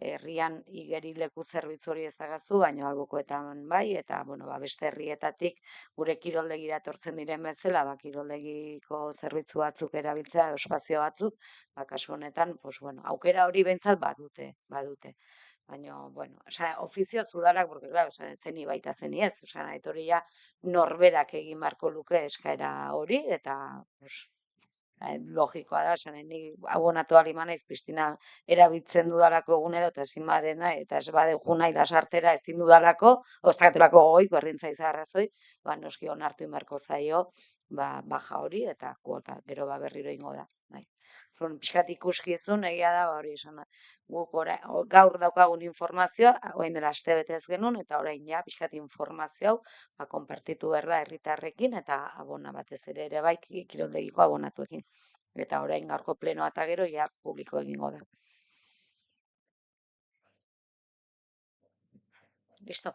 herrian igerileku zerbitzu hori ez dagazu, baina albokoetan bai, eta bueno, beste herrietatik gure kiroldegira etortzen diren bezala, kiroldegiko zerbitzu batzuk erabiltzea, espazio batzuk, kasu honetan, pues bueno, aukera hori behintzat badute. Baina, bueno, ofizioz udalak, porque, claro, zeni baita zeni ez, hori ja norberak egin beharko luke eskaera hori, eta, pues, logikoa da, ni abonatu alima naiz piztina erabiltzen dudalako egunero, eta ezin badena, eta ez badegu nahi lasartera ezin dudalako, oztrakatelako gogoik, berdin zaiz arrazoi, noski onartu inberko zaio, baja hori, eta kuota, gero berriro ingo da. Pixkat ikuskizun, egia da, hori esan da. Guk gaur daukagun informazioa, orain dela astebete ez genuen, eta orain ja, pixkat informazio hau, konpartitu behar da herritarrekin, eta abona batez ere bai, kiroldegiko abonatuekin. Eta orain gaurko plenoa eta gero, ja, publiko egingo da. Listo.